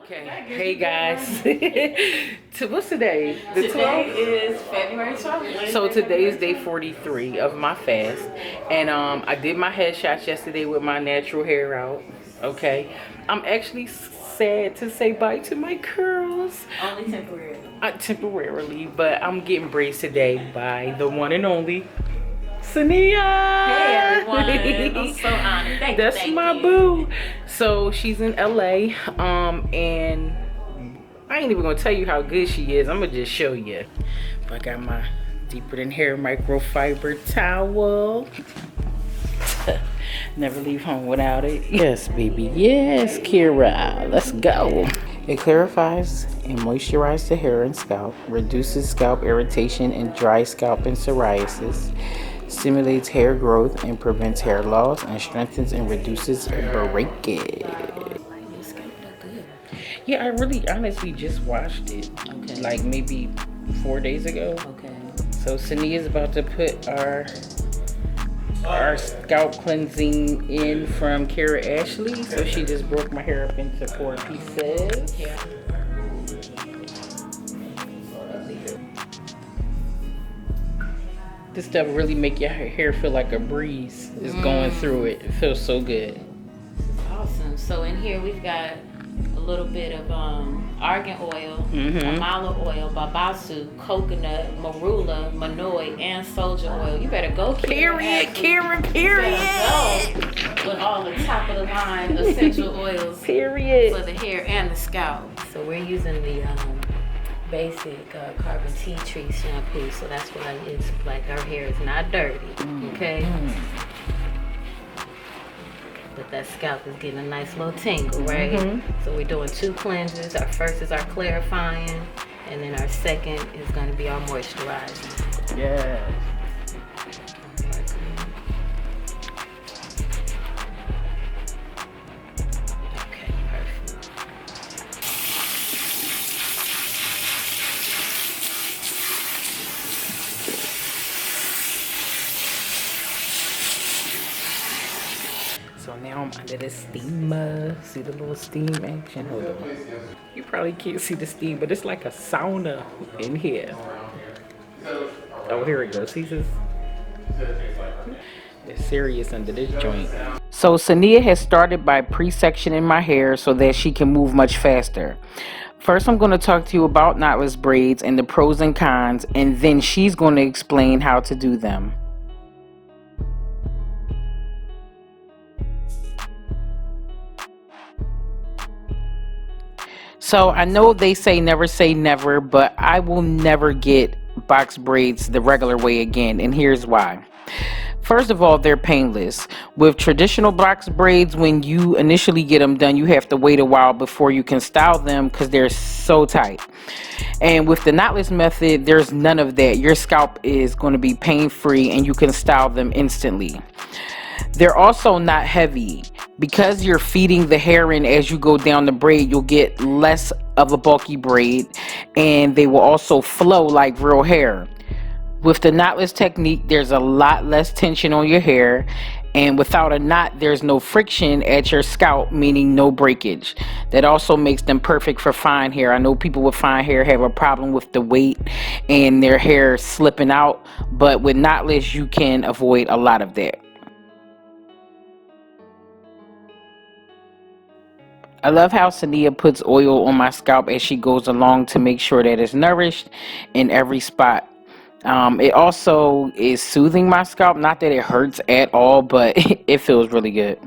Okay, hey guys. What's today? The Today 12th? is February 12th. So today is day 43 of my fast. And I did my headshots yesterday with my natural hair out. Okay. I'm actually sad to say bye to my curls. Only temporarily. Temporarily, but I'm getting braids today by the one and only Saniyyah. Hey everyone, I'm so honored. That's my boo. So she's in LA, and I ain't even gonna tell you how good she is. I'm gonna just show you. I got my deeper than hair microfiber towel. Never leave home without it. Yes, baby. Yes, Kira. Let's go. It clarifies and moisturizes the hair and scalp, reduces scalp irritation and dry scalp and psoriasis, stimulates hair growth and prevents hair loss, and strengthens and reduces breakage. Yeah, I really honestly just washed it. Okay. Like maybe 4 days ago. Okay. So Saniyyah is about to put our scalp cleansing in from Kara Ashley. So she just broke my hair up into 4 pieces. Yeah. This stuff really make your hair feel like a breeze is going through it. It feels so good. Awesome. So in here we've got a little bit of argan oil, amala oil, babasu, coconut, marula, manoi, and soldier oil. You better go, Period, Karen, period. You better go with all the top of the line essential oils Period. for the hair and the scalp. So we're using the basic carbon tea tree shampoo, so that's why it's like our hair is not dirty, okay? But that scalp is getting a nice little tingle, right? So we're doing 2 cleanses. Our first is our clarifying, and then our second is going to be our moisturizing. Yes. Okay, perfect. So now I'm under the steamer. See the little steam action? Hold on. You probably can't see the steam, but it's like a sauna in here. Oh, here it goes. See this? It's serious under this joint. So Saniyyah has started by pre-sectioning my hair so that she can move much faster. First, I'm going to talk to you about knotless braids and the pros and cons, and then she's going to explain how to do them. So I know they say never, but I will never get box braids the regular way again, and here's why. First of all, they're painless. With traditional box braids, when you initially get them done, you have to wait a while before you can style them because they're so tight. And with the knotless method, there's none of that. Your scalp is going to be pain-free and you can style them instantly. They're also not heavy. Because you're feeding the hair in as you go down the braid, you'll get less of a bulky braid, and they will also flow like real hair. With the knotless technique, there's a lot less tension on your hair, and without a knot, there's no friction at your scalp, meaning no breakage. That also makes them perfect for fine hair. I know people with fine hair have a problem with the weight and their hair slipping out, but with knotless, you can avoid a lot of that. I love how Saniyyah puts oil on my scalp as she goes along to make sure that it's nourished in every spot. It also is soothing my scalp. Not that it hurts at all, but it feels really good.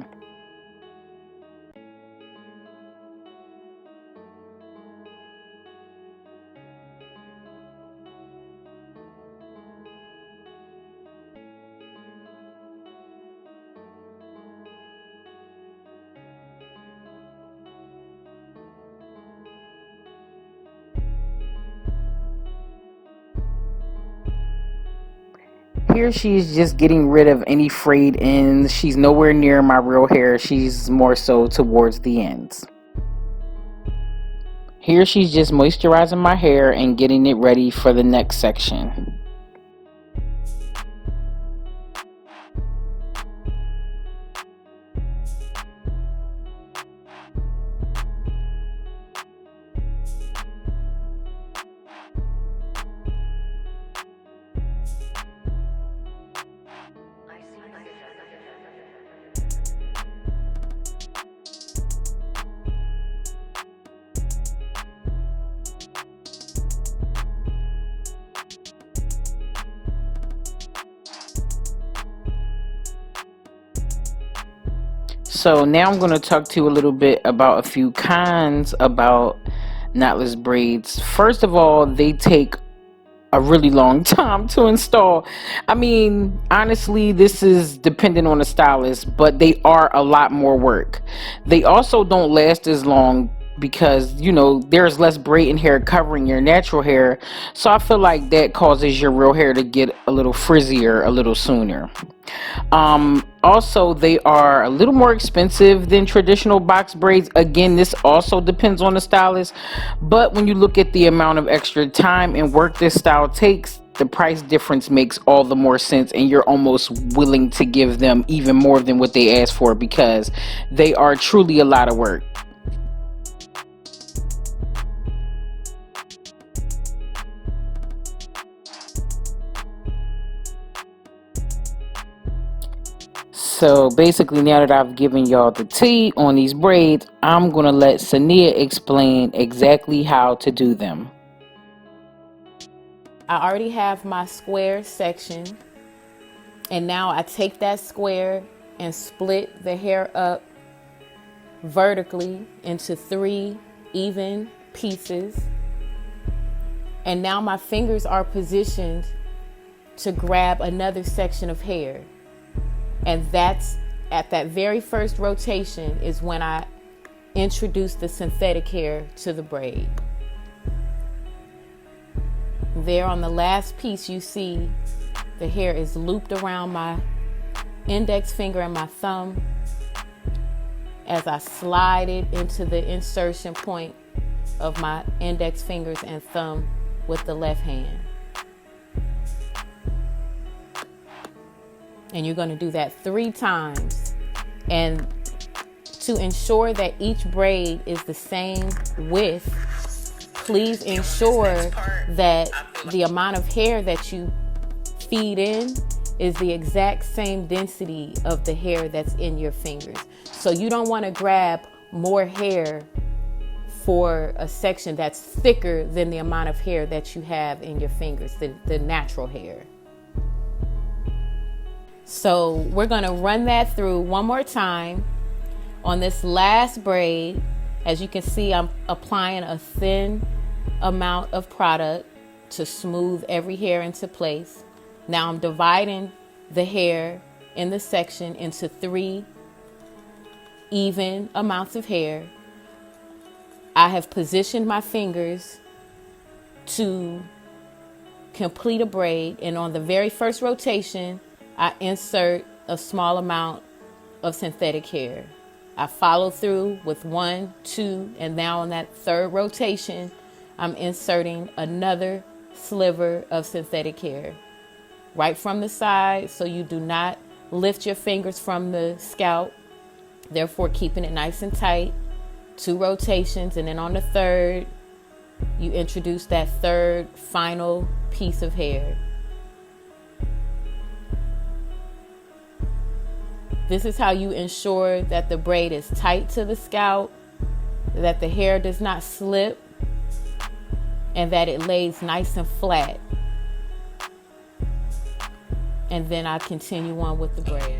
Here she's just getting rid of any frayed ends. She's nowhere near my real hair. She's more so towards the ends. Here she's just moisturizing my hair and getting it ready for the next section. So now I'm going to talk to you a little bit about a few cons about knotless braids. First of all, they take a really long time to install. I mean, honestly, this is dependent on the stylist, but they are a lot more work. They also don't last as long because, you know, there's less braiding hair covering your natural hair. So I feel like that causes your real hair to get a little frizzier a little sooner. Also, they are a little more expensive than traditional box braids. Again, this also depends on the stylist, but when you look at the amount of extra time and work this style takes, the price difference makes all the more sense, and you're almost willing to give them even more than what they ask for because they are truly a lot of work. So basically, now that I've given y'all the tea on these braids, I'm gonna let Saniyyah explain exactly how to do them. I already have my square section, and now I take that square and split the hair up vertically into 3 even pieces. And now my fingers are positioned to grab another section of hair. And that's at that very first rotation is when I introduce the synthetic hair to the braid. There on the last piece, you see the hair is looped around my index finger and my thumb as I slide it into the insertion point of my index fingers and thumb with the left hand. And you're going to do that 3 times. And to ensure that each braid is the same width, please ensure that the amount of hair that you feed in is the exact same density of the hair that's in your fingers. So you don't want to grab more hair for a section that's thicker than the amount of hair that you have in your fingers, the natural hair. So we're going to run that through one more time. On this last braid, as you can see, I'm applying a thin amount of product to smooth every hair into place. Now I'm dividing the hair in the section into 3 even amounts of hair. I have positioned my fingers to complete a braid, and on the very first rotation, I insert a small amount of synthetic hair. I follow through with 1, 2, and now on that 3rd rotation, I'm inserting another sliver of synthetic hair right from the side, so you do not lift your fingers from the scalp, therefore keeping it nice and tight. 2 rotations, and then on the 3rd, you introduce that 3rd final piece of hair. This is how you ensure that the braid is tight to the scalp, that the hair does not slip, and that it lays nice and flat. And then I continue on with the braid.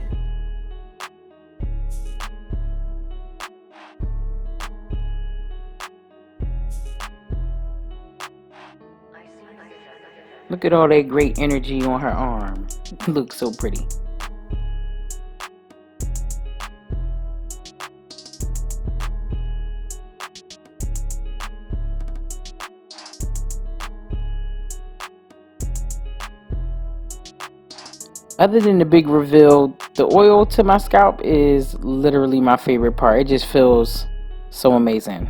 Look at all that great energy on her arm. Looks so pretty. Other than the big reveal, the oil to my scalp is literally my favorite part. It just feels so amazing.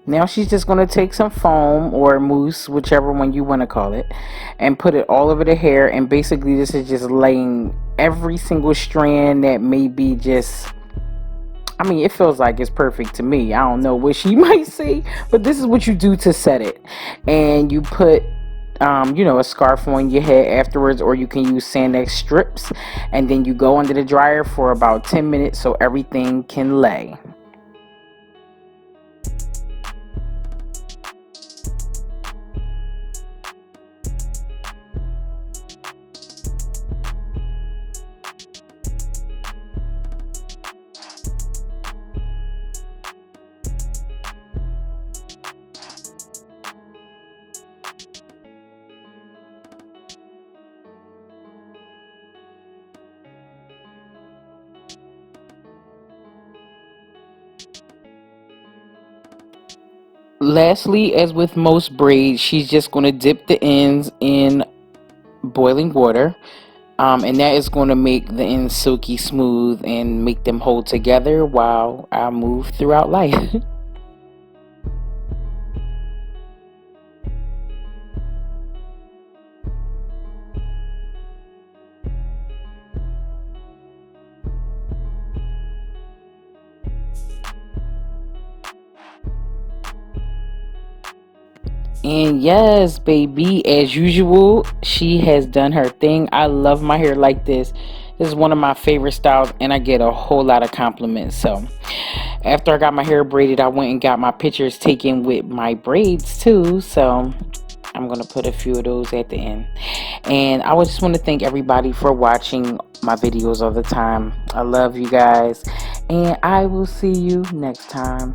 Now she's just going to take some foam or mousse, whichever one you want to call it, and put it all over the hair. And basically this is just laying every single strand that may be just, I mean, it feels like it's perfect to me. I don't know what she might say, but this is what you do to set it. And you put you know, a scarf on your head afterwards, or you can use Sandex strips, and then you go under the dryer for about 10 minutes so everything can lay. Lastly, as with most braids, she's just going to dip the ends in boiling water. And that is going to make the ends silky smooth and make them hold together while I move throughout life. And yes, baby, as usual, she has done her thing. I love my hair like this. This is one of my favorite styles, and I get a whole lot of compliments. So after I got my hair braided, I went and got my pictures taken with my braids too. So I'm gonna put a few of those at the end. And I would just want to thank everybody for watching my videos all the time. I love you guys, and I will see you next time.